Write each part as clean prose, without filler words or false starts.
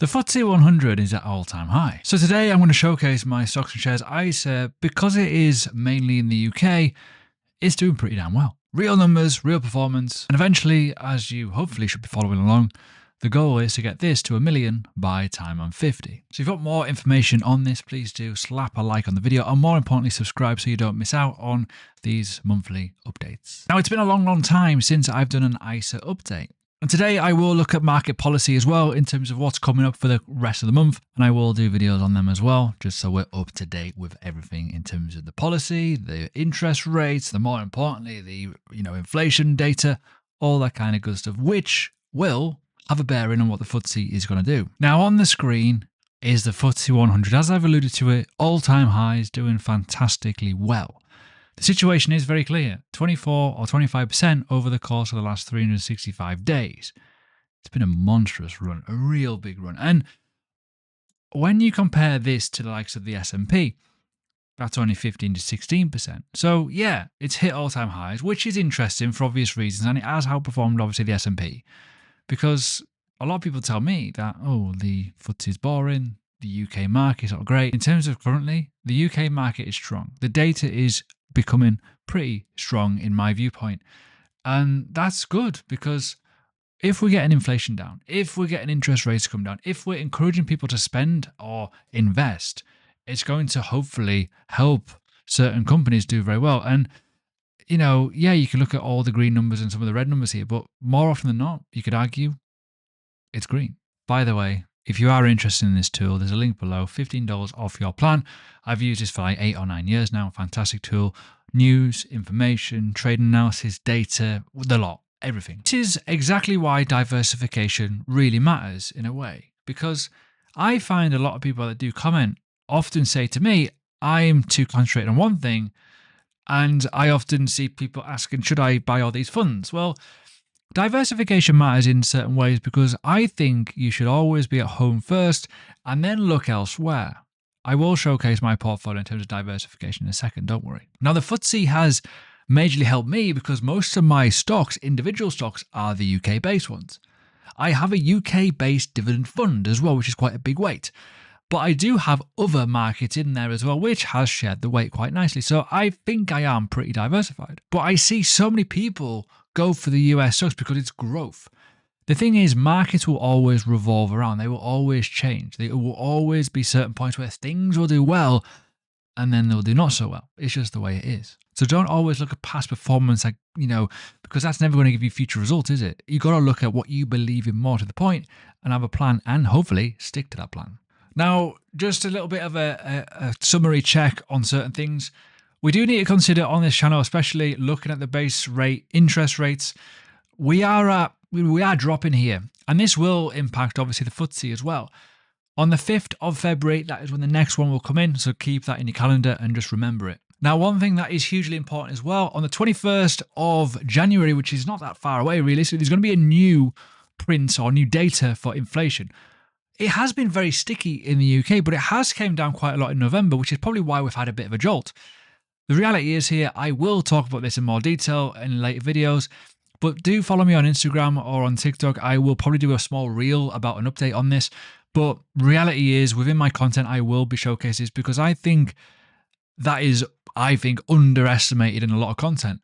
The FTSE 100 is at all-time high. So today I'm going to showcase my stocks and shares ISA because it is mainly in the UK, it's doing pretty damn well. Real numbers, real performance, and eventually, as you hopefully should be following along, the goal is to get this to 1 million by time I'm 50. So if you've got more information on this, please do slap a like on the video and more importantly subscribe so you don't miss out on these monthly updates. Now it's been a long time since I've done an ISA update. And today I will look at market policy as well in terms of what's coming up for the rest of the month. And I will do videos on them as well, just so we're up to date with everything in terms of the policy, the interest rates, the more importantly, the inflation data, all that kind of good stuff, which will have a bearing on what the FTSE is going to do. Now on the screen is the FTSE 100. As I've alluded to it, all-time highs, doing fantastically well. The situation is very clear, 24 or 25% over the course of the last 365 days. It's been a monstrous run, a real big run. And when you compare this to the likes of the S&P, that's only 15 to 16%. So yeah, it's hit all-time highs, which is interesting for obvious reasons, and it has outperformed obviously the S&P. Because a lot of people tell me that, the FTSE is boring, the UK market is not great. In terms of currently, the UK market is strong. The data is becoming pretty strong in my viewpoint. And that's good because if we're getting inflation down, if we're getting interest rates to come down, if we're encouraging people to spend or invest, it's going to hopefully help certain companies do very well. And you can look at all the green numbers and some of the red numbers here, but more often than not, you could argue it's green. By the way, if you are interested in this tool, there's a link below, $15 off your plan. I've used this for like 8 or 9 years now. Fantastic tool. News, information, trade analysis, data, the lot, everything. This is exactly why diversification really matters in a way, because I find a lot of people that do comment often say to me, I'm too concentrated on one thing. And I often see people asking, should I buy all these funds? Well, diversification matters in certain ways because I think you should always be at home first and then look elsewhere. I will showcase my portfolio in terms of diversification in a second, don't worry. Now, the FTSE has majorly helped me because most of my stocks, individual stocks, are the UK-based ones. I have a UK-based dividend fund as well, which is quite a big weight. But I do have other markets in there as well, which has shared the weight quite nicely. So I think I am pretty diversified. But I see so many people go for the US stocks because it's growth. The thing is, markets will always revolve around. They will always change. There will always be certain points where things will do well and then they'll do not so well. It's just the way it is. So don't always look at past performance, because that's never going to give you future results, is it? You've got to look at what you believe in more to the point and have a plan and hopefully stick to that plan. Now, just a little bit of a summary check on certain things. We do need to consider on this channel, especially looking at the base rate, interest rates. We are dropping here, and this will impact obviously the FTSE as well. On the 5th of February, that is when the next one will come in, so keep that in your calendar and just remember it. Now, one thing that is hugely important as well, on the 21st of January, which is not that far away realistically, there's going to be a new print or new data for inflation. It has been very sticky in the UK, but it has came down quite a lot in November, which is probably why we've had a bit of a jolt. The reality is here, I will talk about this in more detail in later videos, but do follow me on Instagram or on TikTok. I will probably do a small reel about an update on this, but reality is within my content, I will be showcasing this because I think that is, underestimated in a lot of content.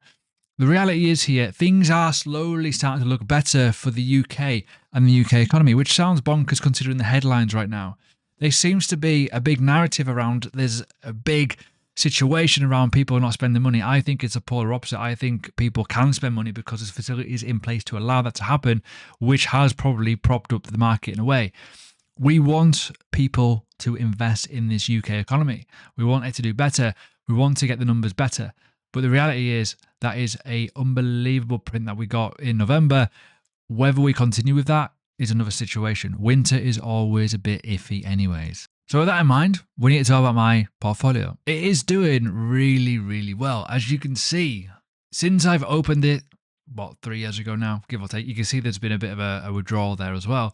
The reality is here, things are slowly starting to look better for the UK and the UK economy, which sounds bonkers considering the headlines right now. There seems to be a big narrative around, there's a big situation around people not spending money. I think it's a polar opposite. I think people can spend money because there's facilities in place to allow that to happen, which has probably propped up the market in a way. We want people to invest in this UK economy. We want it to do better. We want to get the numbers better. But the reality is that is a unbelievable print that we got in November. Whether we continue with that is another situation. Winter is always a bit iffy anyways. So with that in mind, we need to talk about my portfolio. It is doing really, really well. As you can see, since I've opened it, 3 years ago now, give or take, you can see there's been a bit of a withdrawal there as well.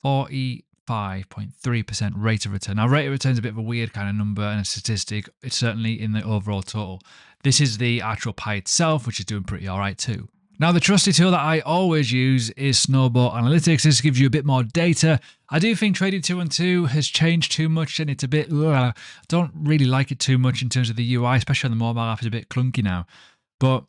45.3% rate of return. Now, rate of return is a bit of a weird kind of number and a statistic. It's certainly in the overall total. This is the actual pie itself, which is doing pretty all right too. Now, the trusty tool that I always use is Snowball Analytics. This gives you a bit more data. I do think Trading 212 has changed too much and it's a bit, don't really like it too much in terms of the UI, especially on the mobile app. It's a bit clunky now. But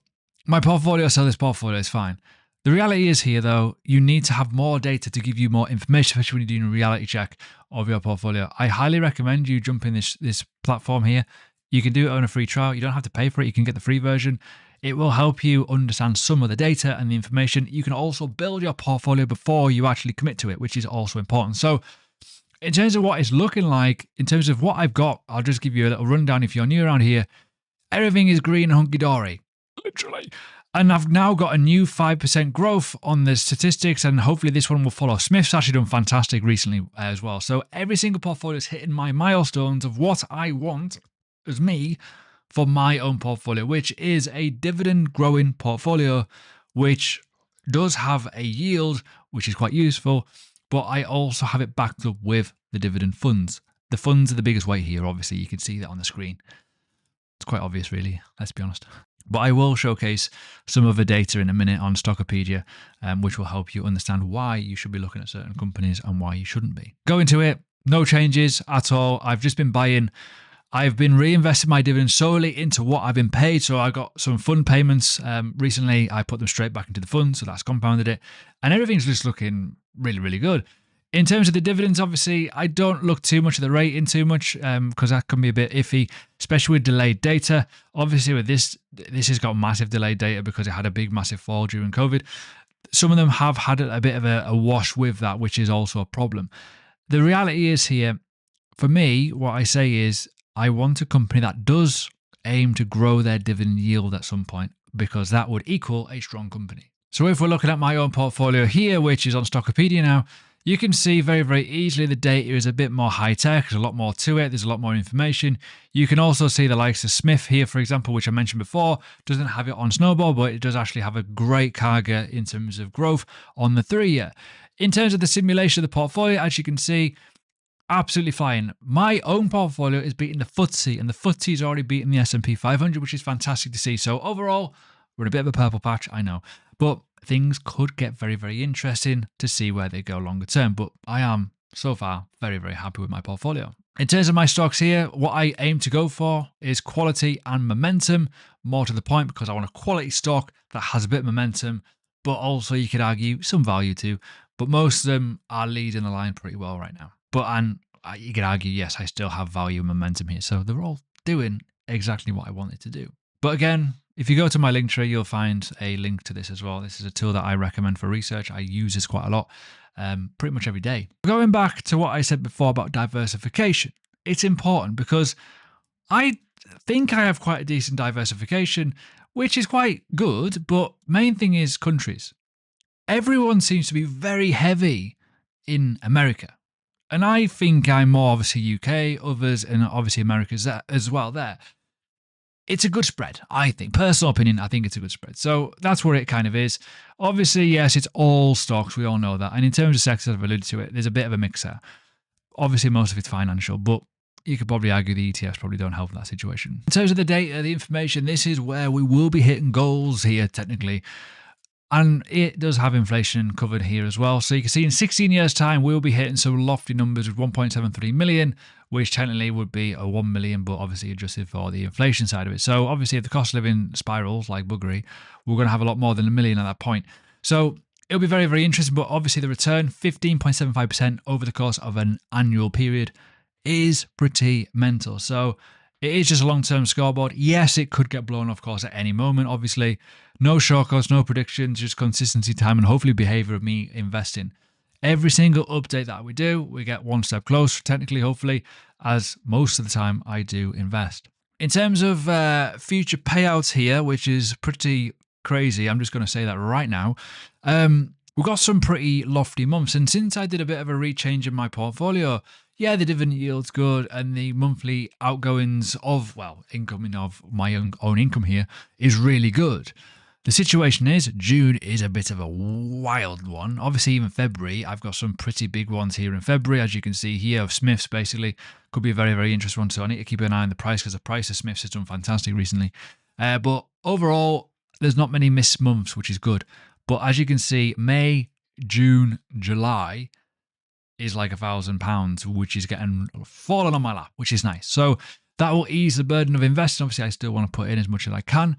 my portfolio, so this portfolio is fine. The reality is here, though, you need to have more data to give you more information, especially when you're doing a reality check of your portfolio. I highly recommend you jump in this platform here. You can do it on a free trial. You don't have to pay for it. You can get the free version. It will help you understand some of the data and the information. You can also build your portfolio before you actually commit to it, which is also important. So in terms of what it's looking like, in terms of what I've got, I'll just give you a little rundown if you're new around here. Everything is green and hunky-dory, literally. And I've now got a new 5% growth on the statistics, and hopefully this one will follow. Smith's actually done fantastic recently as well. So every single portfolio is hitting my milestones of what I want as me for my own portfolio, which is a dividend growing portfolio, which does have a yield, which is quite useful, but I also have it backed up with the dividend funds. The funds are the biggest weight here, obviously. You can see that on the screen. It's quite obvious, really, let's be honest. But I will showcase some of the data in a minute on Stockopedia, which will help you understand why you should be looking at certain companies and why you shouldn't be. Going to it, no changes at all. I've just been buying. I've been reinvesting my dividends solely into what I've been paid. So I got some fund payments recently. I put them straight back into the fund, so that's compounded it. And everything's just looking really, really good. In terms of the dividends, obviously, I don't look too much at the rating too much because that can be a bit iffy, especially with delayed data. Obviously, with this has got massive delayed data because it had a big, massive fall during COVID. Some of them have had a bit of a wash with that, which is also a problem. The reality is here, for me, what I say is I want a company that does aim to grow their dividend yield at some point because that would equal a strong company. So if we're looking at my own portfolio here, which is on Stockopedia now, you can see very, very easily the data is a bit more high-tech. There's a lot more to it. There's a lot more information. You can also see the likes of Smith here, for example, which I mentioned before, doesn't have it on Snowball, but it does actually have a great CAGR in terms of growth on the 3-year. In terms of the simulation of the portfolio, as you can see, absolutely flying. My own portfolio is beating the FTSE, and the FTSE is already beating the S&P 500, which is fantastic to see. So overall, we're in a bit of a purple patch, I know. But things could get very, very interesting to see where they go longer term. But I am, so far, very, very happy with my portfolio. In terms of my stocks here, what I aim to go for is quality and momentum. More to the point, because I want a quality stock that has a bit of momentum, but also you could argue some value too. But most of them are leading the line pretty well right now. And you could argue, yes, I still have value and momentum here. So they're all doing exactly what I wanted to do. But again, if you go to my link tree, you'll find a link to this as well. This is a tool that I recommend for research. I use this quite a lot, pretty much every day. Going back to what I said before about diversification, it's important because I think I have quite a decent diversification, which is quite good, but main thing is countries. Everyone seems to be very heavy in America. And I think I'm more obviously UK, others, and obviously America's as well there. It's a good spread, I think. Personal opinion, I think it's a good spread. So that's where it kind of is. Obviously, yes, it's all stocks. We all know that. And in terms of sectors, I've alluded to it, there's a bit of a mixer. Obviously, most of it's financial, but you could probably argue the ETFs probably don't help that situation. In terms of the data, the information, this is where we will be hitting goals here, technically. And it does have inflation covered here as well. So you can see in 16 years' time, we'll be hitting some lofty numbers with 1.73 million, which technically would be a 1 million, but obviously adjusted for the inflation side of it. So obviously if the cost of living spirals like buggery, we're going to have a lot more than a million at that point. So it'll be very, very interesting. But obviously the return, 15.75% over the course of an annual period, is pretty mental. So it is just a long-term scoreboard. Yes, it could get blown off course at any moment, obviously. No shortcuts, no predictions, just consistency, time, and hopefully behavior of me investing. Every single update that we do, we get one step closer, technically, hopefully, as most of the time I do invest. In terms of future payouts here, which is pretty crazy, I'm just going to say that right now, we've got some pretty lofty months. And since I did a bit of a rechange in my portfolio, yeah, the dividend yield's good and the monthly outgoings of, incoming of my own income here is really good. The situation is June is a bit of a wild one. Obviously, even February, I've got some pretty big ones here in February, as you can see here, of Smiths basically. Could be a very, very interesting one. So I need to keep an eye on the price because the price of Smiths has done fantastic recently. But overall, there's not many missed months, which is good. But as you can see, May, June, July is like £1,000, which is getting fallen on my lap, which is nice. So that will ease the burden of investing. Obviously, I still want to put in as much as I can,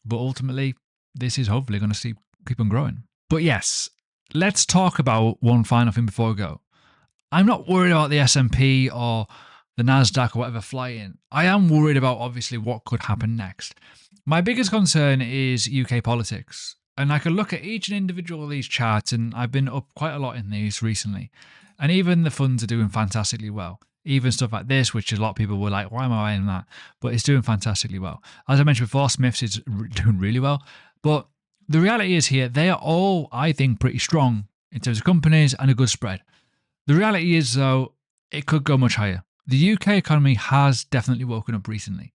but ultimately, this is hopefully going to keep on growing. But yes, let's talk about one final thing before we go. I'm not worried about the S&P or the NASDAQ or whatever flying. I am worried about, obviously, what could happen next. My biggest concern is UK politics. And I can look at each and individual of these charts, and I've been up quite a lot in these recently. And even the funds are doing fantastically well. Even stuff like this, which a lot of people were like, why am I buying that? But it's doing fantastically well. As I mentioned before, Smiths is doing really well. But the reality is here, they are all, I think, pretty strong in terms of companies and a good spread. The reality is, though, it could go much higher. The UK economy has definitely woken up recently.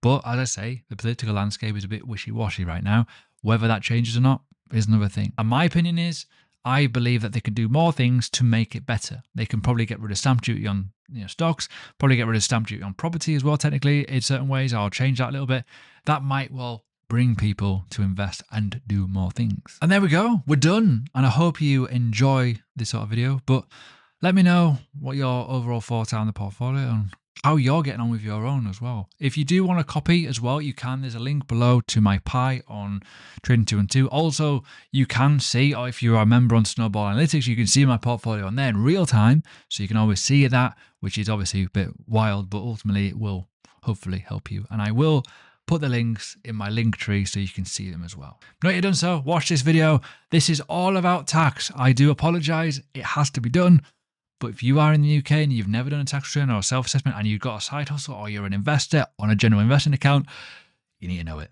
But as I say, the political landscape is a bit wishy-washy right now. Whether that changes or not is another thing. And my opinion is, I believe that they can do more things to make it better. They can probably get rid of stamp duty on stocks, probably get rid of stamp duty on property as well, technically, in certain ways. I'll change that a little bit. That might well bring people to invest and do more things. And there we go. We're done. And I hope you enjoy this sort of video. But let me know what your overall thoughts are on the portfolio and how you're getting on with your own as well. If you do want a copy as well, you can. There's a link below to my pie on Trading 212. Also, you can see, or if you are a member on Snowball Analytics, you can see my portfolio on there in real time. So you can always see that, which is obviously a bit wild, but ultimately it will hopefully help you. And I will put the links in my link tree so you can see them as well. Now you've done so, watch this video. This is all about tax. I do apologize. It has to be done. But if you are in the UK and you've never done a tax return or a self-assessment and you've got a side hustle or you're an investor on a general investing account, you need to know it.